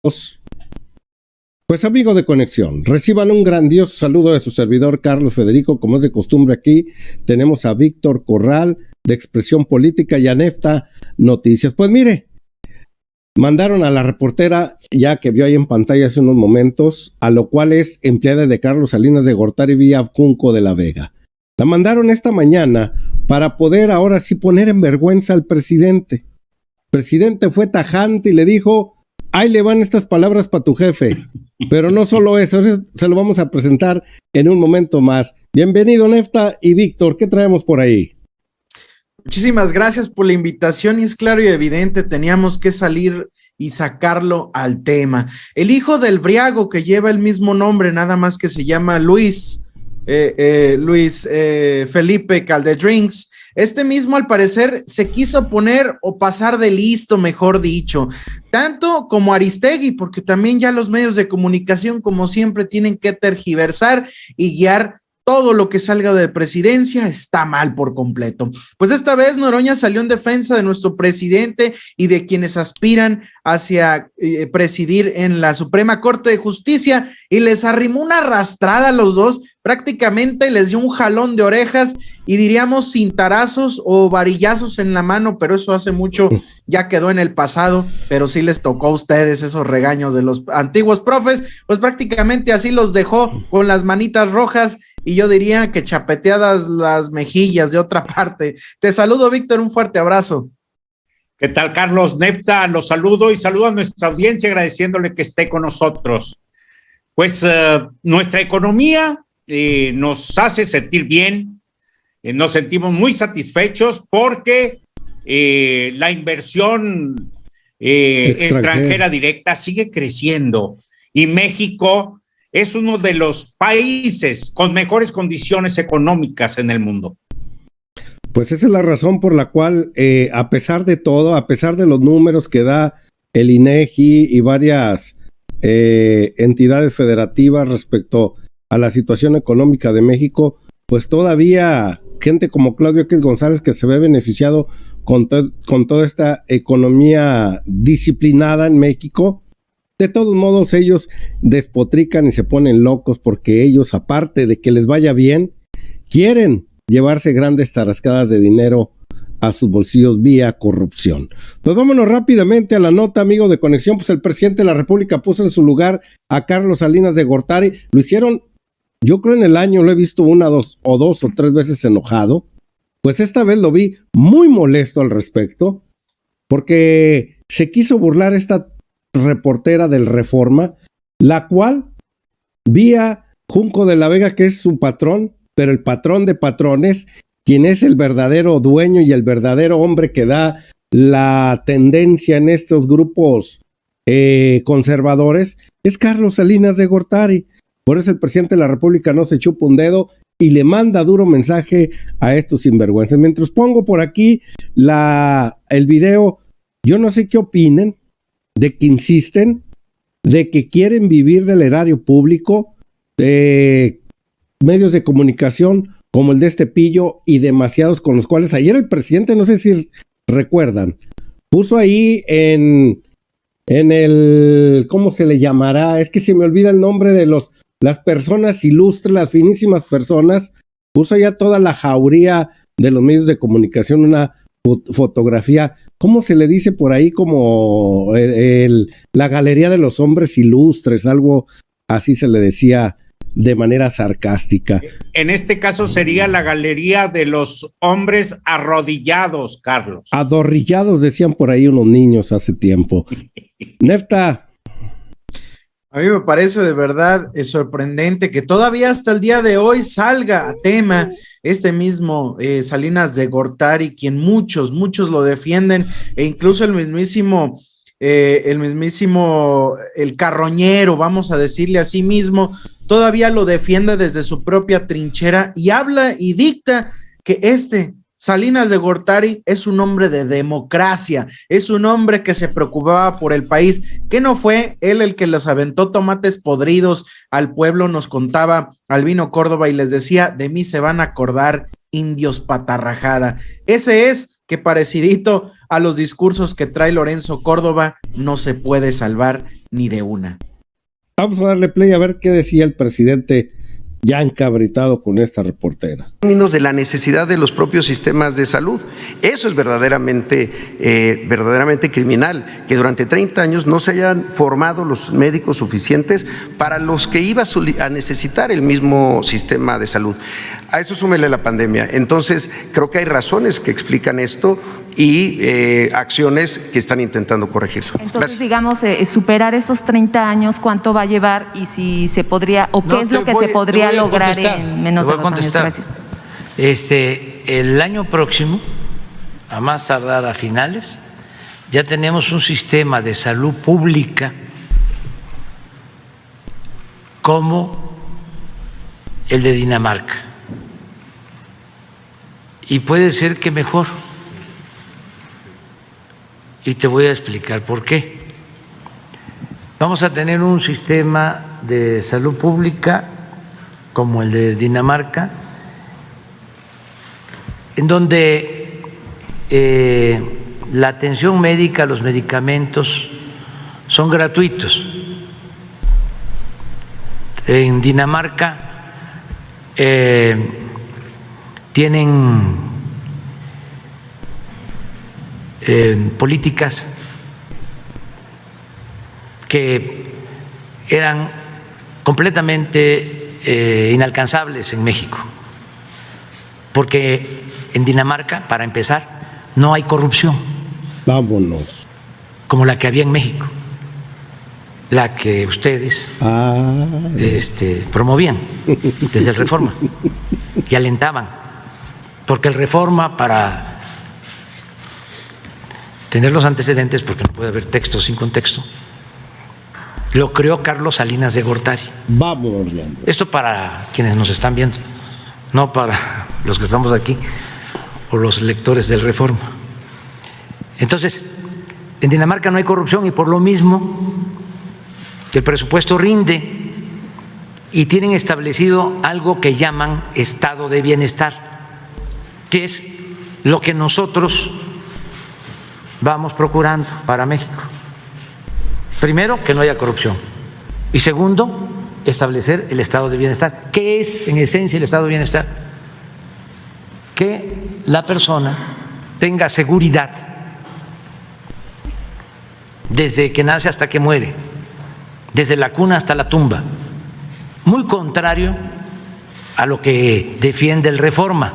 Pues amigo de Conexión, reciban un grandioso saludo de su servidor Carlos Federico. Como es de costumbre aquí, tenemos a Víctor Corral de Expresión Política y a Nefta Noticias. Pues mire, mandaron a la reportera, ya que vio ahí en pantalla hace unos momentos, a lo cual es empleada de Carlos Salinas de Gortari vía Junco de la Vega. La mandaron esta mañana para poder ahora sí poner en vergüenza al presidente. El presidente fue tajante y le dijo: ahí le van estas palabras para tu jefe. Pero no solo eso, se lo vamos a presentar en un momento más. Bienvenido, Nefta y Víctor, ¿qué traemos por ahí? Muchísimas gracias por la invitación y es claro y evidente, teníamos que salir y sacarlo al tema. El hijo del briago que lleva el mismo nombre, nada más que se llama Luis Felipe Caldedrinks. Este mismo, al parecer, se quiso poner o pasar de listo, mejor dicho, tanto como Aristegui, porque también ya los medios de comunicación, como siempre, tienen que tergiversar y guiar todo lo que salga de presidencia está mal por completo. Pues esta vez Noroña salió en defensa de nuestro presidente y de quienes aspiran hacia presidir en la Suprema Corte de Justicia y les arrimó una arrastrada a los dos, prácticamente les dio un jalón de orejas y diríamos cintarazos o varillazos en la mano, pero eso hace mucho ya quedó en el pasado, pero sí les tocó a ustedes esos regaños de los antiguos profes, pues prácticamente así los dejó con las manitas rojas y yo diría que chapeteadas las mejillas de otra parte. Te saludo, Víctor, un fuerte abrazo. ¿Qué tal, Carlos? Nefta, los saludo y saludo a nuestra audiencia agradeciéndole que esté con nosotros. Pues nuestra economía nos hace sentir bien, nos sentimos muy satisfechos porque la inversión extranjera directa sigue creciendo y México es uno de los países con mejores condiciones económicas en el mundo. Pues esa es la razón por la cual, a pesar de todo, a pesar de los números que da el INEGI y varias entidades federativas respecto a la situación económica de México, pues todavía gente como Claudio X González, que se ve beneficiado con toda esta economía disciplinada en México. De todos modos, ellos despotrican y se ponen locos porque ellos, aparte de que les vaya bien, quieren llevarse grandes tarascadas de dinero a sus bolsillos vía corrupción. Pues vámonos rápidamente a la nota, amigo de Conexión. Pues el presidente de la República puso en su lugar a Carlos Salinas de Gortari. Lo hicieron, yo creo en el año, lo he visto dos o tres veces enojado. Pues esta vez lo vi muy molesto al respecto, porque se quiso burlar esta reportera del Reforma, la cual vía Junco de la Vega, que es su patrón, pero el patrón de patrones, quien es el verdadero dueño y el verdadero hombre que da la tendencia en estos grupos conservadores, es Carlos Salinas de Gortari. Por eso el presidente de la República no se chupa un dedo y le manda duro mensaje a estos sinvergüenzas. Mientras pongo por aquí el video, yo no sé qué opinen de que insisten, de que quieren vivir del erario público, medios de comunicación como el de este pillo y demasiados con los cuales ayer el presidente, no sé si recuerdan, puso ahí en el, ¿cómo se le llamará? Es que se me olvida el nombre de las personas ilustres, las finísimas personas, puso ya toda la jauría de los medios de comunicación, una fotografía, ¿cómo se le dice por ahí? Como la galería de los hombres ilustres, algo así se le decía de manera sarcástica. En este caso sería la galería de los hombres arrodillados, Carlos. Adorrillados, decían por ahí unos niños hace tiempo. Nefta. A mí me parece de verdad sorprendente que todavía hasta el día de hoy salga a tema este mismo Salinas de Gortari, quien muchos lo defienden, e incluso el carroñero, vamos a decirle así mismo, todavía lo defiende desde su propia trinchera y habla y dicta que Salinas de Gortari es un hombre de democracia, es un hombre que se preocupaba por el país, que no fue él el que los aventó tomates podridos al pueblo, nos contaba Albino Córdoba y les decía, de mí se van a acordar indios patarrajada. Ese es que parecidito a los discursos que trae Lorenzo Córdoba, no se puede salvar ni de una. Vamos a darle play a ver qué decía el presidente ya encabritado con esta reportera. En términos de la necesidad de los propios sistemas de salud, eso es verdaderamente criminal, que durante 30 años no se hayan formado los médicos suficientes para los que iba a necesitar el mismo sistema de salud. A eso súmele la pandemia. Entonces, creo que hay razones que explican esto y acciones que están intentando corregirlo. Entonces, digamos, superar esos 30 años, ¿cuánto va a llevar y si se podría, o qué es lo que se podría lograr en menos de 2 años? Gracias. El año próximo, a más tardar a finales, ya tenemos un sistema de salud pública como el de Dinamarca. Y puede ser que mejor. Y te voy a explicar por qué. Vamos a tener un sistema de salud pública como el de Dinamarca, en donde la atención médica, los medicamentos son gratuitos. En Dinamarca tienen políticas que eran completamente inalcanzables en México, porque en Dinamarca, para empezar, no hay corrupción. Vámonos. Como la que había en México, la que ustedes promovían desde el Reforma y alentaban, porque el Reforma, para tener los antecedentes, porque no puede haber texto sin contexto, lo creó Carlos Salinas de Gortari. Vámonos, Leandro. Esto para quienes nos están viendo, no para los que estamos aquí o los lectores del Reforma. Entonces, en Dinamarca no hay corrupción y por lo mismo el presupuesto rinde y tienen establecido algo que llaman estado de bienestar, que es lo que nosotros vamos procurando para México. Primero, que no haya corrupción. Y segundo, establecer el estado de bienestar. ¿Qué es en esencia el estado de bienestar? Que la persona tenga seguridad desde que nace hasta que muere, desde la cuna hasta la tumba. Muy contrario a lo que defiende el Reforma.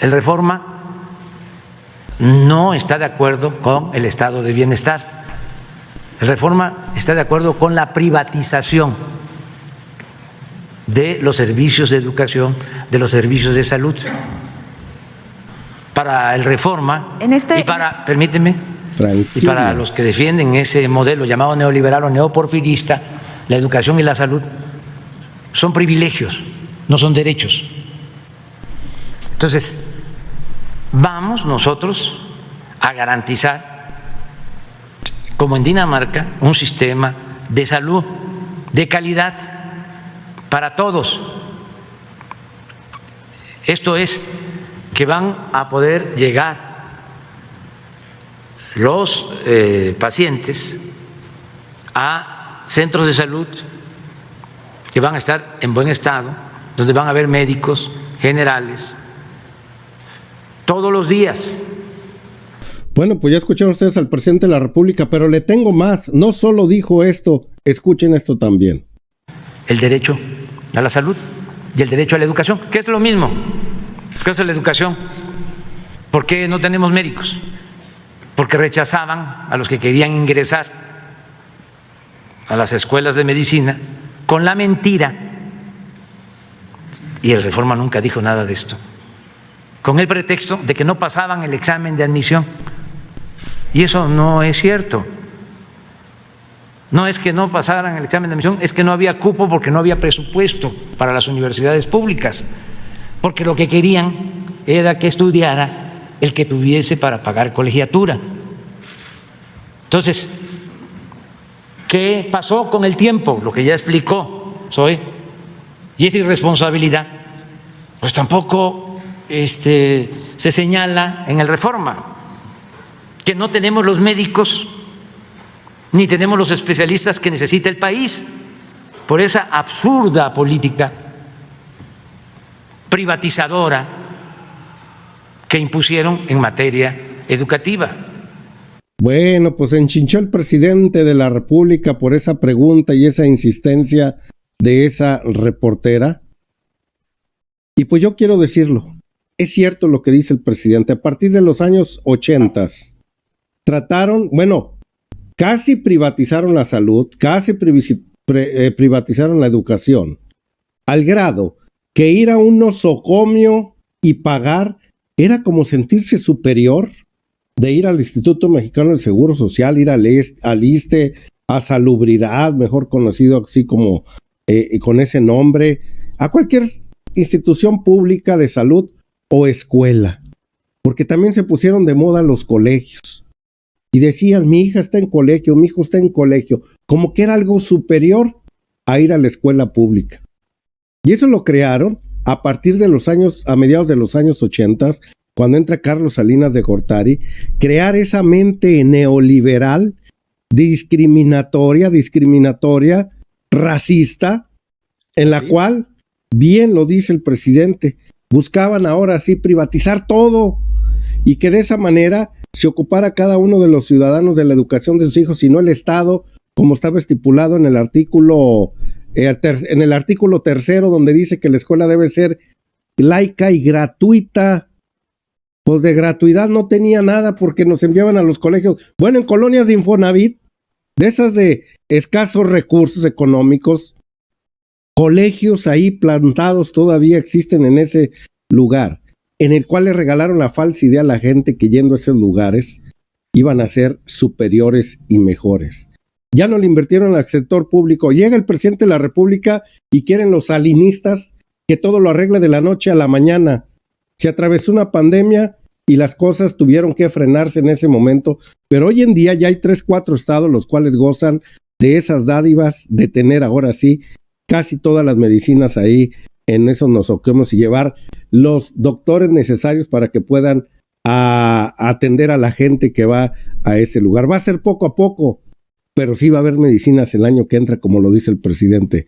El Reforma no está de acuerdo con el estado de bienestar. El Reforma está de acuerdo con la privatización de los servicios de educación, de los servicios de salud. Para el Reforma y para, permíteme, y para los que defienden ese modelo llamado neoliberal o neoporfirista, la educación y la salud son privilegios, no son derechos. Entonces, vamos nosotros a garantizar, como en Dinamarca, un sistema de salud de calidad para todos. Esto es, que van a poder llegar los pacientes a centros de salud que van a estar en buen estado, donde van a haber médicos generales todos los días. Bueno, pues ya escucharon ustedes al presidente de la República, pero le tengo más. No solo dijo esto, escuchen esto también. El derecho a la salud y el derecho a la educación, que es lo mismo. ¿Qué es la educación? ¿Por qué no tenemos médicos? Porque rechazaban a los que querían ingresar a las escuelas de medicina con la mentira, y el Reforma nunca dijo nada de esto, con el pretexto de que no pasaban el examen de admisión. Y eso no es cierto. No es que no pasaran el examen de admisión, es que no había cupo porque no había presupuesto para las universidades públicas, porque lo que querían era que estudiara el que tuviese para pagar colegiatura. Entonces, ¿qué pasó con el tiempo? Lo que ya explicó Zoe, y esa irresponsabilidad, pues tampoco se señala en el Reforma, que no tenemos los médicos ni tenemos los especialistas que necesita el país por esa absurda política privatizadora que impusieron en materia educativa. Bueno, pues enchinchó el presidente de la República por esa pregunta y esa insistencia de esa reportera. Y pues yo quiero decirlo, es cierto lo que dice el presidente. A partir de los años 80 trataron, casi privatizaron la salud, casi privatizaron la educación, al grado que ir a un nosocomio y pagar era como sentirse superior de ir al Instituto Mexicano del Seguro Social, ir al ISSSTE, a Salubridad, mejor conocido así como con ese nombre, a cualquier institución pública de salud o escuela, porque también se pusieron de moda los colegios y decían, mi hija está en colegio, mi hijo está en colegio, como que era algo superior a ir a la escuela pública. Y eso lo crearon a partir de a mediados de los años 80, cuando entra Carlos Salinas de Gortari, crear esa mente neoliberal, discriminatoria, racista, en la cual, bien lo dice el presidente, buscaban ahora sí privatizar todo y que de esa manera se ocupara cada uno de los ciudadanos de la educación de sus hijos, y no el Estado, como estaba estipulado en el artículo 3, donde dice que la escuela debe ser laica y gratuita. Pues de gratuidad no tenía nada, porque nos enviaban a los colegios, en colonias de Infonavit, de esas de escasos recursos económicos, colegios ahí plantados todavía existen en ese lugar, en el cual le regalaron la falsa idea a la gente que yendo a esos lugares iban a ser superiores y mejores. Ya no le invirtieron al sector público. Llega el presidente de la República y quieren los salinistas que todo lo arregle de la noche a la mañana. Se atravesó una pandemia y las cosas tuvieron que frenarse en ese momento, pero hoy en día ya hay 3-4 estados los cuales gozan de esas dádivas de tener ahora sí casi todas las medicinas ahí en esos nosocomios y llevar los doctores necesarios para que puedan atender a la gente que va a ese lugar. Va a ser poco a poco, pero sí va a haber medicinas el año que entra, como lo dice el presidente.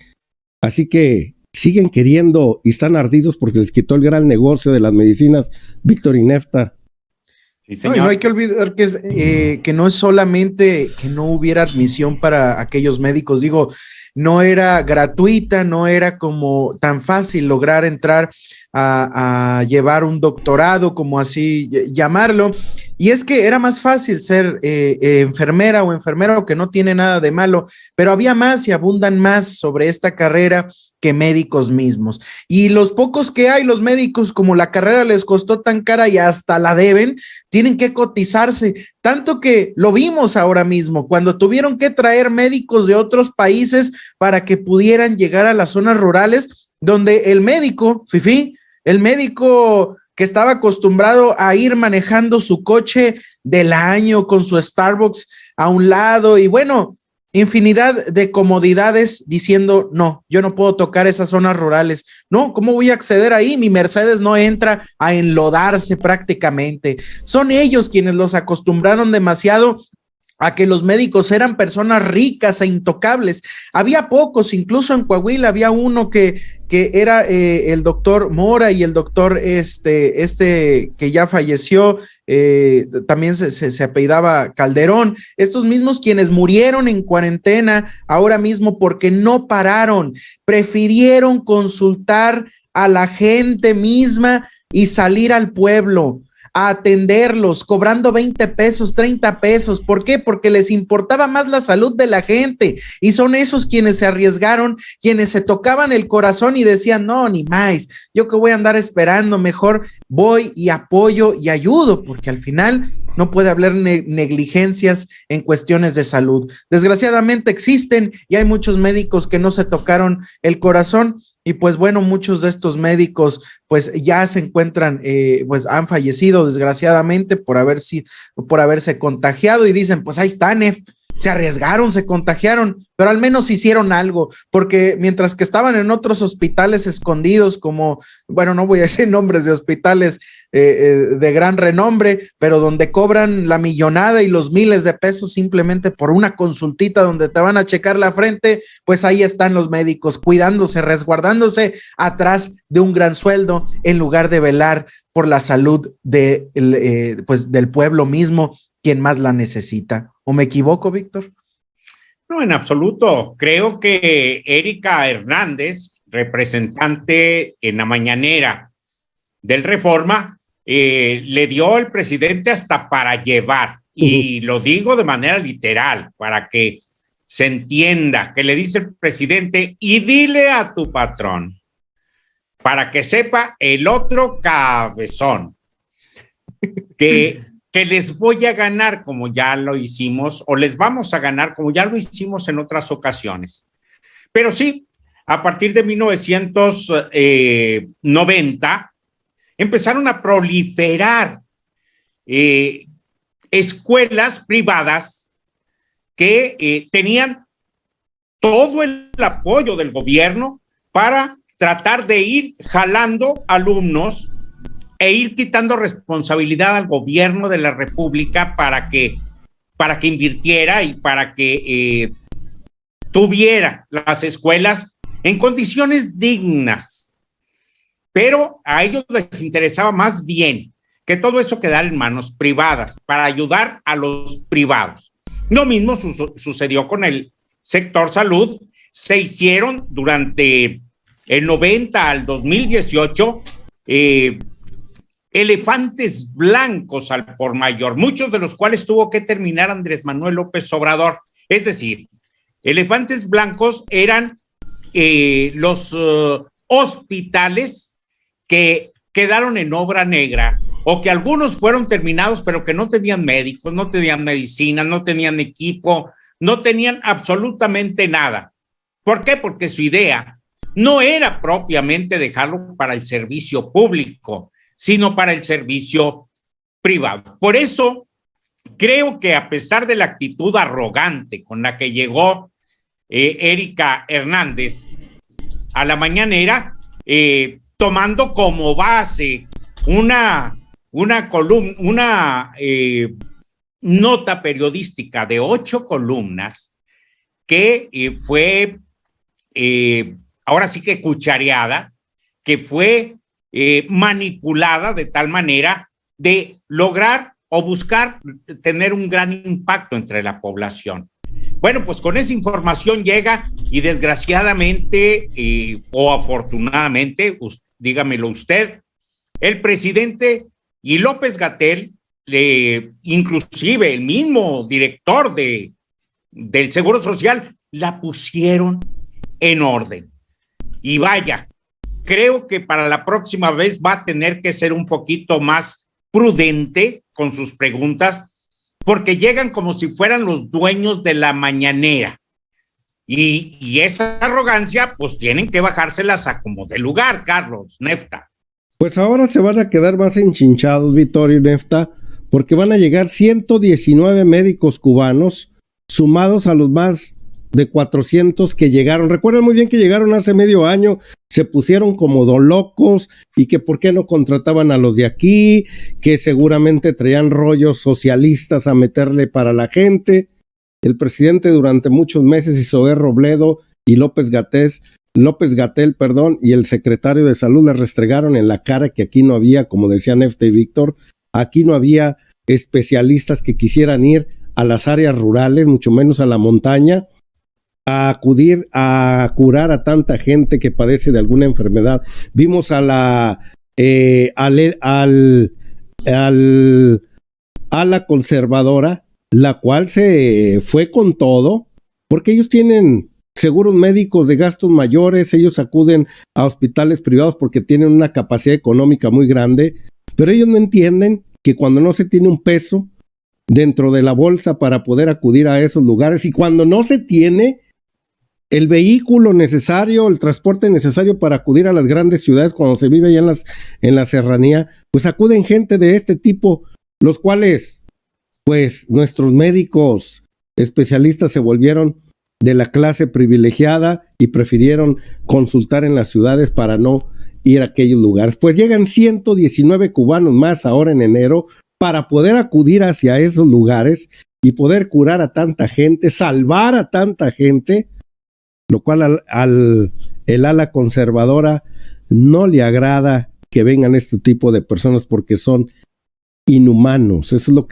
Así que siguen queriendo y están ardidos porque les quitó el gran negocio de las medicinas Víctor y Nefta. Sí, señor. No hay que olvidar que no es solamente que no hubiera admisión para aquellos médicos, no era gratuita, no era como tan fácil lograr entrar a llevar un doctorado, como así llamarlo, y es que era más fácil ser enfermera o enfermero, que no tiene nada de malo, pero había más y abundan más sobre esta carrera que médicos mismos, y los pocos que hay, los médicos, como la carrera les costó tan cara y hasta la deben, tienen que cotizarse, tanto que lo vimos ahora mismo, cuando tuvieron que traer médicos de otros países para que pudieran llegar a las zonas rurales, donde el médico, el médico que estaba acostumbrado a ir manejando su coche del año con su Starbucks a un lado y infinidad de comodidades, diciendo, no, yo no puedo tocar esas zonas rurales, no, ¿cómo voy a acceder ahí? Mi Mercedes no entra a enlodarse prácticamente. Son ellos quienes los acostumbraron demasiado a que los médicos eran personas ricas e intocables. Había pocos, incluso en Coahuila había uno que era el doctor Mora, y el doctor que ya falleció, también se apellidaba Calderón, estos mismos quienes murieron en cuarentena ahora mismo porque no pararon, prefirieron consultar a la gente misma y salir al pueblo a atenderlos, cobrando 20 pesos, 30 pesos. ¿Por qué? Porque les importaba más la salud de la gente, y son esos quienes se arriesgaron, quienes se tocaban el corazón y decían, no, ni más, yo que voy a andar esperando, mejor voy y apoyo y ayudo, porque al final no puede haber negligencias en cuestiones de salud. Desgraciadamente existen, y hay muchos médicos que no se tocaron el corazón, y pues muchos de estos médicos pues ya se encuentran, pues han fallecido desgraciadamente por haberse contagiado, y dicen, pues ahí están, se arriesgaron, se contagiaron, pero al menos hicieron algo, porque mientras que estaban en otros hospitales escondidos, como, no voy a decir nombres de hospitales de gran renombre, pero donde cobran la millonada y los miles de pesos simplemente por una consultita donde te van a checar la frente, pues ahí están los médicos cuidándose, resguardándose atrás de un gran sueldo en lugar de velar por la salud pues del pueblo mismo, quien más la necesita. ¿O me equivoco, Víctor? No, en absoluto. Creo que Erika Hernández, representante en la mañanera del Reforma, le dio al presidente hasta para llevar, y lo digo de manera literal, para que se entienda, que le dice el presidente, y dile a tu patrón, para que sepa el otro cabezón, que les voy a ganar como ya lo hicimos, o les vamos a ganar como ya lo hicimos en otras ocasiones. Pero sí, a partir de 1990, empezaron a proliferar escuelas privadas que tenían todo el apoyo del gobierno para tratar de ir jalando alumnos e ir quitando responsabilidad al gobierno de la República para que invirtiera y para que tuviera las escuelas en condiciones dignas. Pero a ellos les interesaba más bien que todo eso quedara en manos privadas para ayudar a los privados. Lo mismo sucedió con el sector salud. Se hicieron durante el 90 al 2018 elefantes blancos al por mayor, muchos de los cuales tuvo que terminar Andrés Manuel López Obrador. Es decir, elefantes blancos eran los hospitales que quedaron en obra negra, o que algunos fueron terminados, pero que no tenían médicos, no tenían medicina, no tenían equipo, no tenían absolutamente nada. ¿Por qué? Porque su idea no era propiamente dejarlo para el servicio público, sino para el servicio privado. Por eso creo que a pesar de la actitud arrogante con la que llegó Erika Hernández a la mañanera, tomando como base una nota periodística de 8 columnas que fue ahora sí que cuchareada, que fue manipulada de tal manera de lograr o buscar tener un gran impacto entre la población. Bueno, pues con esa información llega y desgraciadamente o afortunadamente, dígamelo usted, el presidente y López-Gatell, inclusive el mismo director del Seguro Social, la pusieron en orden. Y vaya, creo que para la próxima vez va a tener que ser un poquito más prudente con sus preguntas, porque llegan como si fueran los dueños de la mañanera. Y esa arrogancia, pues tienen que bajárselas a como de lugar, Carlos, Nefta. Pues ahora se van a quedar más enchinchados, Vittorio y Nefta, porque van a llegar 119 médicos cubanos, sumados a los más de 400 que llegaron. Recuerden muy bien que llegaron hace medio año, se pusieron como locos y que por qué no contrataban a los de aquí, que seguramente traían rollos socialistas a meterle para la gente. El presidente durante muchos meses, Isoé Robledo y López-Gatell, y el secretario de Salud le restregaron en la cara que aquí no había, como decían Nefta y Víctor, aquí no había especialistas que quisieran ir a las áreas rurales, mucho menos a la montaña, a acudir a curar a tanta gente que padece de alguna enfermedad. Vimos a la ala conservadora, la cual se fue con todo, porque ellos tienen seguros médicos de gastos mayores, ellos acuden a hospitales privados porque tienen una capacidad económica muy grande, pero ellos no entienden que cuando no se tiene un peso dentro de la bolsa para poder acudir a esos lugares, y cuando no se tiene el vehículo necesario, el transporte necesario para acudir a las grandes ciudades, cuando se vive allá en la serranía, pues acuden gente de este tipo, los cuales, pues nuestros médicos especialistas se volvieron de la clase privilegiada y prefirieron consultar en las ciudades para no ir a aquellos lugares. Pues llegan 119 cubanos más ahora en enero para poder acudir hacia esos lugares y poder curar a tanta gente, salvar a tanta gente, lo cual el ala conservadora no le agrada que vengan este tipo de personas porque son inhumanos. Eso es lo que